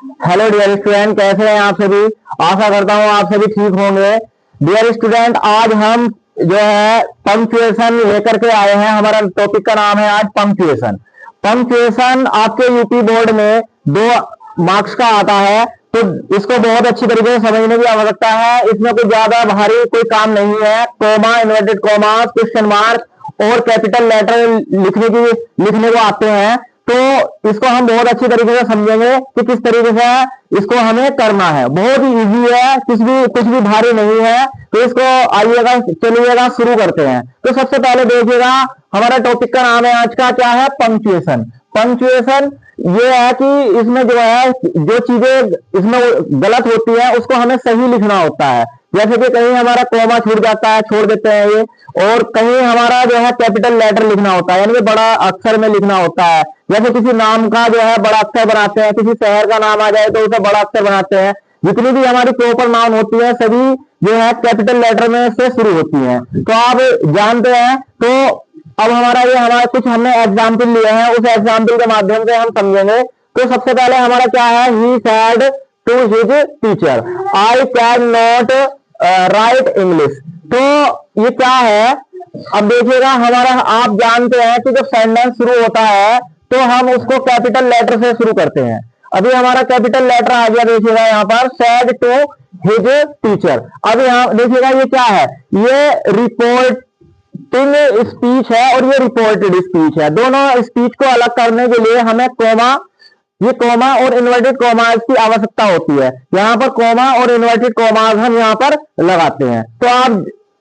Hello dear student, कैसे हैं आप सभी। आशा करता हूँ आप सभी ठीक होंगे। डियर स्टूडेंट, आज हम जो है पंक्चुएशन लेकर के आए हैं। हमारा टॉपिक का नाम है आज पंक्चुएशन। पंक्चुएशन आपके यूपी बोर्ड में 2 मार्क्स का आता है, तो इसको बहुत अच्छी तरीके से समझने की आवश्यकता है। इसमें कोई ज्यादा भारी कोई काम नहीं है। Comma, inverted comma, question mark और कैपिटल लेटर लिखने को आते हैं, तो इसको हम बहुत अच्छी तरीके से समझेंगे कि किस तरीके से इसको हमें करना है। बहुत ही इजी है, कुछ भी भारी नहीं है। तो इसको आइएगा, चलिएगा शुरू करते हैं। तो सबसे पहले देखिएगा, हमारा टॉपिक का नाम है आज का क्या है, पंक्चुएशन। पंक्चुएशन ये है कि इसमें जो है जो चीजें इसमें गलत होती है उसको हमें सही लिखना होता है। जैसे कि कहीं हमारा कोमा छूट जाता है, छोड़ देते हैं ये, और कहीं हमारा जो है कैपिटल लेटर लिखना होता है, यानी कि बड़ा अक्षर में लिखना होता है। जैसे किसी नाम का जो है बड़ा अक्षर बनाते हैं, किसी शहर का नाम आ जाए तो उसे बड़ा अक्षर बनाते हैं। जितनी भी हमारी प्रॉपर नाउन होती है सभी जो है कैपिटल लेटर में से शुरू होती है। तो आप जानते हैं। तो अब हमारा कुछ हमने एग्जाम्पल लिए हैं, उस एग्जाम्पल के माध्यम से हम समझेंगे। तो सबसे पहले हमारा क्या है, he said to his teacher I can not write English. तो ये क्या है, अब देखिएगा हमारा, आप जानते हैं कि जब सेंटेंस शुरू होता है तो हम उसको कैपिटल लेटर से शुरू करते हैं। अभी हमारा कैपिटल लेटर आ गया, देखिएगा यहाँ पर सैड टू हिज टीचर। अब यहाँ देखिएगा ये क्या है, ये रिपोर्टिंग स्पीच है और ये रिपोर्टेड स्पीच है। दोनों स्पीच को अलग करने के लिए हमें ये कोमा और इन्वर्टेड कोमास की आवश्यकता होती है। यहाँ पर कोमा और इन्वर्टेड कोमास हम यहाँ पर लगाते हैं। तो आप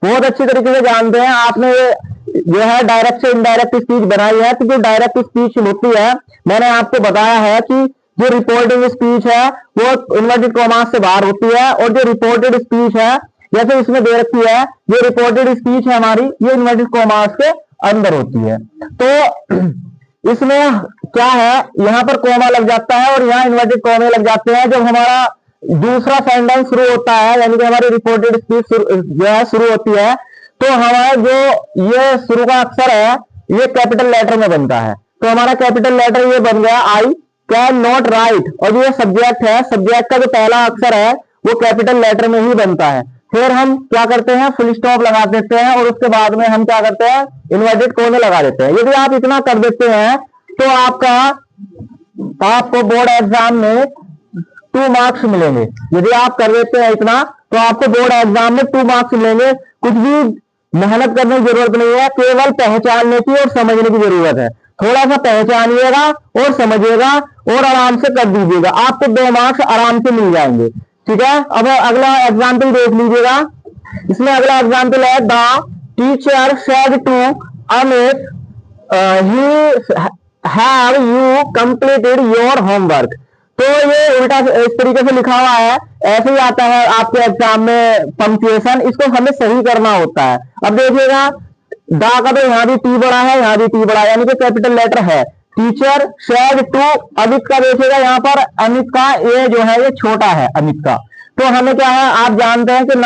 बहुत अच्छी तरीके से जानते हैं, आपने ये जो है डायरेक्ट से इनडायरेक्ट स्पीच बनाई है। तो जो डायरेक्ट स्पीच होती है, मैंने आपको बताया है कि जो रिपोर्टिंग स्पीच है वो इन्वर्टेड कोमास से बाहर होती है, और जो रिपोर्टेड स्पीच है जैसे इसमें दे रखी है, जो रिपोर्टेड स्पीच है हमारी, ये इन्वर्टेड कोमास के अंदर होती है। तो इसमें क्या है, यहां पर कोमा लग जाता है और यहाँ इन्वर्टेड कोमे लग जाते हैं जब हमारा दूसरा सेंटेंस शुरू होता है, यानी कि हमारी रिपोर्टेड स्पीच जो है शुरू होती है। तो हमारा जो ये शुरू का अक्षर है ये कैपिटल लेटर में बनता है। तो हमारा कैपिटल लेटर ये बन गया आई कैन नॉट राइट, और ये सब्जेक्ट है, सब्जेक्ट का जो पहला अक्षर है वो कैपिटल लेटर में ही बनता है। फिर हम क्या करते हैं, फुल स्टॉप लगा देते हैं और उसके बाद में हम क्या करते हैं, इन्वर्टेड कोमे लगा देते हैं। यदि आप इतना कर देते हैं तो आपको बोर्ड एग्जाम में 2 मार्क्स मिलेंगे। यदि आप कर देते हैं इतना तो आपको बोर्ड एग्जाम में 2 मार्क्स मिलेंगे। कुछ भी मेहनत करने की जरूरत नहीं है, केवल पहचानने की और समझने की जरूरत है। थोड़ा सा पहचानिएगा और समझिएगा और आराम से कर दीजिएगा, आपको 2 मार्क्स आराम से मिल जाएंगे। ठीक है। अब अगला एग्जाम्पल देख लीजिएगा। इसमें अगला एग्जाम्पल है, the teacher said to Amit he have you completed your homework. तो ये उल्टा इस तरीके से लिखा हुआ है, ऐसे ही आता है आपके एग्जाम में पंक्चुएशन, इसको हमें सही करना होता है। अब देखिएगा, दा का तो यहाँ भी टी बड़ा है, यहाँ भी टी बड़ा है, यानी कि कैपिटल लेटर है। टीचर शेड टू अमित का देखिएगा, यहाँ पर अमित का ये जो है ये छोटा है अमित का। तो हमें क्या है, आप जानते हैं कि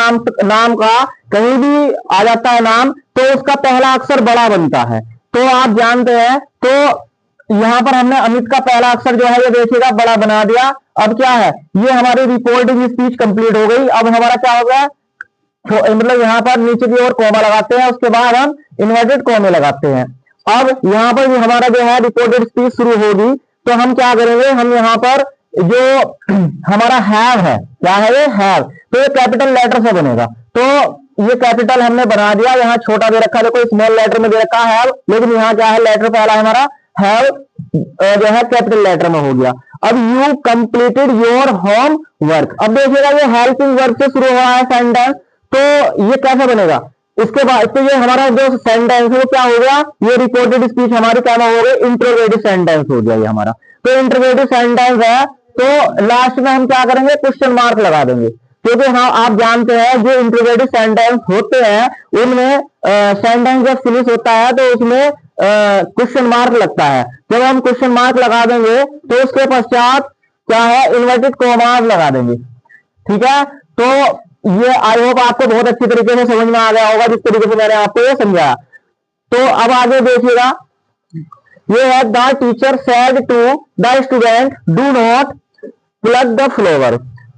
नाम का कहीं भी आ जाता है नाम तो उसका पहला अक्षर बड़ा बनता है। तो आप जानते हैं, तो यहाँ पर हमने अमित का पहला अक्षर जो है ये देखिएगा बड़ा बना दिया। अब क्या है, ये हमारी रिपोर्टिंग स्पीच कंप्लीट हो गई। अब हमारा क्या होगा, तो मतलब यहाँ पर नीचे की ओर कोमा लगाते हैं, उसके बाद हम इन्वर्टेड कोमे लगाते हैं। अब यहाँ पर हमारा जो है रिपोर्टेड स्पीच शुरू होगी, तो हम क्या करेंगे, हम यहाँ पर जो हमारा हैव है, क्या है ये हैव, तो ये कैपिटल लेटर से बनेगा। तो ये कैपिटल हमने बना दिया, यहाँ छोटा दे रखा है, देखो स्मॉल लेटर में दे रखा है हैव, लेकिन यहाँ क्या है, लेटर पहला हमारा हैव जो है कैपिटल लेटर में हो गया। अब you completed your home work. अब देखिएगा ये हेल्पिंग वर्क से शुरू हुआ है सेंटेंस, तो ये कैसे बनेगा, इसके बाद तो ये हमारा जो सेंटेंस है वो क्या हो गया, ये रिपोर्टेड स्पीच हमारी क्या हो गई, इंटरोगेटिव सेंटेंस हो गया ये हमारा। तो इंटरोगेटिव सेंटेंस है, तो लास्ट में हम क्या करेंगे, क्वेश्चन मार्क लगा देंगे। क्योंकि हाँ आप जानते हैं जो इंटरोगेटिव सेंटेंस होते हैं उनमें सेंटेंस जब फिनिश होता है तो उसमें क्वेश्चन मार्क लगता है। जब हम क्वेश्चन मार्क लगा देंगे तो उसके पश्चात क्या है, इन्वर्टेड कोमास लगा देंगे। ठीक है। तो ये आई होप आपको बहुत अच्छी तरीके से समझ में आ गया होगा, जिस तरीके से मैंने आपको ये समझाया। तो अब आगे देखिएगा, ये है the teacher said to the student do not pluck the flower.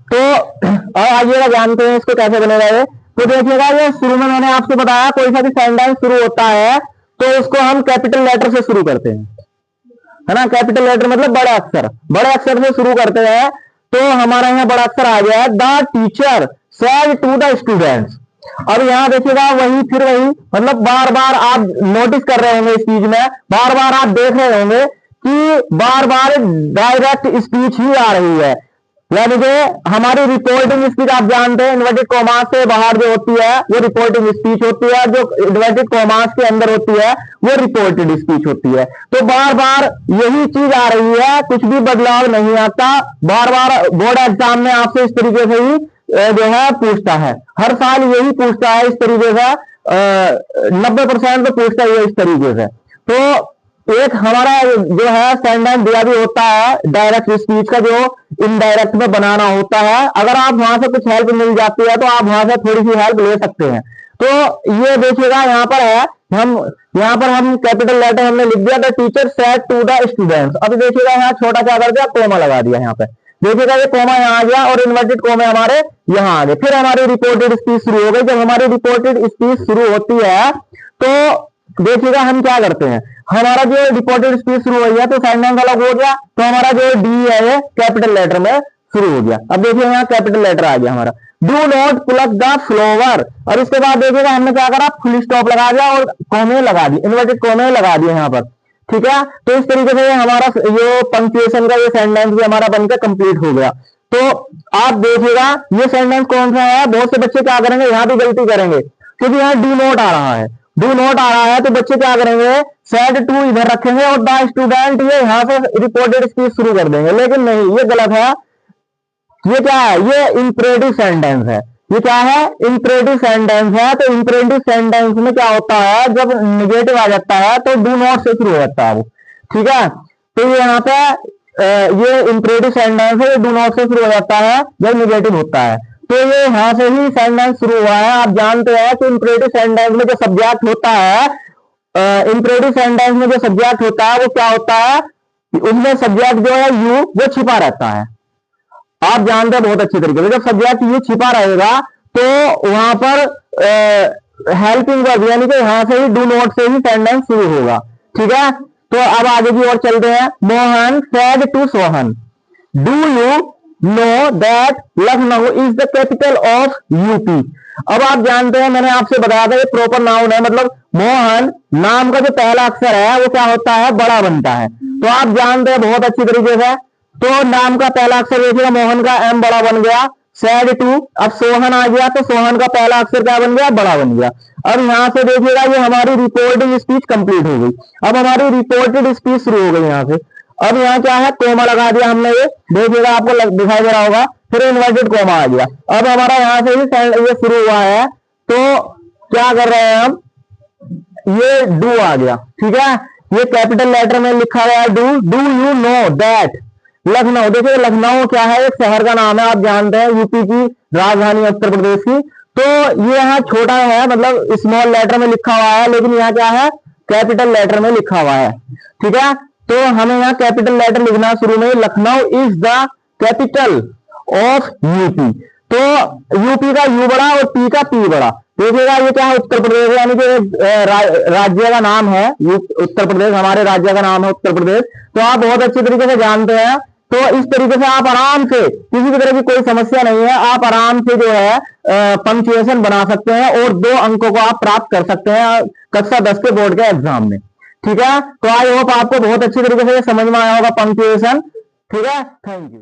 तो और आइएगा जानते हैं इसको कैसे बनेगा ये। तो देखिएगा ये शुरू में मैंने आपसे बताया कोई सा भी सेंटेंस शुरू होता है तो उसको हम कैपिटल लेटर से शुरू करते हैं, है ना। कैपिटल लेटर मतलब बड़े अक्षर से शुरू करते हैं। तो हमारा यहाँ बड़ा अक्षर आ गया है, the teacher said to the students. अब यहाँ देखिएगा वही मतलब बार बार आप नोटिस कर रहे होंगे इस चीज में, बार बार आप देख रहे होंगे कि बार बार डायरेक्ट स्पीच ही आ रही है। यानी कि हमारी रिपोर्टिंग स्पीच आप जानते हैं इन्वर्टेड कॉमास से बाहर जो होती है वो रिपोर्टिंग स्पीच होती है, जो इन्वर्टेड कॉमास के अंदर होती है वो रिपोर्टेड स्पीच होती है। तो बार बार यही चीज आ रही है, कुछ भी बदलाव नहीं आता। बार बार बोर्ड एग्जाम में आपसे इस तरीके से ही जो है पूछता है, हर साल यही पूछता है इस तरीके से, 90% तो पूछता ही है इस तरीके से। तो एक हमारा जो है सेंटेंस दिया भी होता है डायरेक्ट स्पीच का, जो इनडायरेक्ट में बनाना होता है। अगर आप वहां से कुछ हेल्प मिल जाती है तो आप वहां से थोड़ी सी हेल्प ले सकते हैं। तो ये देखिएगा यहाँ पर है, हम कैपिटल लेटर हमने लिख दिया, the teacher said to the students. अब देखिएगा यहाँ छोटा क्या कर दिया, कोमा लगा दिया यहाँ पे। देखिएगा ये कोमा यहाँ आ गया और इन्वर्टेड कोमे हमारे यहाँ आ गए। फिर हमारी रिपोर्टेड स्पीच शुरू हो गई। जब हमारी रिपोर्टेड स्पीच शुरू होती है तो देखिएगा हम क्या करते हैं, हमारा जो रिपोर्टेड स्पीच शुरू हुई है तो सेंटेंस अलग हो गया, तो हमारा जो डी है ये कैपिटल लेटर में शुरू हो गया। अब देखिए यहाँ कैपिटल लेटर आ गया हमारा, do not pluck the flower. और इसके बाद देखिएगा हमने क्या करा, फुल स्टॉप लगा दिया और कोमे लगा दी, इन्वर्टेड कोमे लगा दिए यहाँ पर, ठीक है। तो इस तरीके से हमारा ये पंक्चुएशन का ये सेंटेंस भी हमारा बनकर कंप्लीट हो गया। तो आप देखिएगा ये सेंटेंस कौन सा है, बहुत से बच्चे क्या करेंगे यहाँ भी गलती करेंगे, क्योंकि यहाँ डू नॉट आ रहा है, डू नॉट आ रहा है तो बच्चे क्या करेंगे, सेड टू इधर रखेंगे और द स्टूडेंट ये यहां से रिपोर्टेड स्पीच शुरू कर देंगे। लेकिन नहीं, ये गलत है। ये क्या है, ये इंपरेटिव सेंटेंस है। ये क्या है, इंपरेटिव सेंटेंस है। तो इंपरेटिव सेंटेंस में क्या होता है, जब निगेटिव आ जाता है तो डू नॉट से शुरू हो जाता है वो, ठीक है। तो ये यहाँ पे ये इंपरेटिव सेंटेंस है, डू नॉट से शुरू हो जाता है जब निगेटिव होता है। तो ये यहां से ही सेंटेंस शुरू हुआ है। आप जानते हैं कि इंपरेटिव सेंटेंस में जो सब्जेक्ट होता है, इंपरेटिव सेंटेंस में जो सब्जेक्ट होता है वो क्या होता है, उसमें सब्जेक्ट जो है यू वो छिपा रहता है। आप जानते हैं बहुत अच्छी तरीके से, जब सब्जेक्ट यू छिपा रहेगा तो वहां पर हेल्पिंग वर्ब यानी कि यहां से ही डू नॉट से ही सेंटेंस शुरू होगा, ठीक है। तो अब आगे की ओर चलते हैं। Mohan said to Sohan, do you know that Lucknow is the capital of UP. अब आप जानते हैं, मैंने आपसे बताया था ये प्रॉपर नाउन है, मतलब मोहन नाम का जो पहला अक्षर है वो क्या होता है, बड़ा बनता है। तो आप जानते हैं बहुत अच्छी तरीके से, तो नाम का पहला अक्षर देखिएगा मोहन का एम बड़ा बन गया, सेड टू। अब सोहन आ गया तो सोहन का पहला अक्षर क्या बन गया, बड़ा बन गया। अब यहां से देखिएगा ये हमारी रिपोर्टिंग स्पीच कंप्लीट हो गई। अब हमारी रिपोर्टेड स्पीच शुरू हो गई यहाँ से। अब यहाँ क्या है, कोमा लगा दिया हमने, ये देखिएगा आपको दिखाई दे रहा होगा, फिर इन्वर्टेड कोमा आ गया। अब हमारा यहाँ से ही ये शुरू हुआ है तो क्या कर रहे हैं हम, ये डू आ गया, ठीक है। ये कैपिटल लेटर में लिखा गया है do you know that Lucknow. देखिए लखनऊ क्या है, एक शहर का नाम है, आप जानते हैं यूपी की राजधानी उत्तर प्रदेश की। तो ये यहाँ छोटा है, मतलब स्मॉल लेटर में लिखा हुआ है, लेकिन यहाँ क्या है, कैपिटल लेटर में लिखा हुआ है, ठीक है। तो हमें यहाँ कैपिटल लेटर लिखना शुरू में, Lucknow is the capital of UP. तो यूपी का यू बड़ा और पी का पी बड़ा। देखिएगा ये क्या है, उत्तर प्रदेश, यानी कि राज्य का नाम है उत्तर प्रदेश, हमारे राज्य का नाम है उत्तर प्रदेश। तो आप बहुत अच्छी तरीके से जानते हैं। तो इस तरीके से आप आराम से, किसी भी तरह की कोई समस्या नहीं है, आप आराम से जो है पंक्चुएशन बना सकते हैं और 2 अंकों को आप प्राप्त कर सकते हैं कक्षा 10 के बोर्ड के एग्जाम में, ठीक है। तो आई होप आपको बहुत अच्छी तरीके से समझ में आया होगा पंक्चुएशन, ठीक है। Thank you.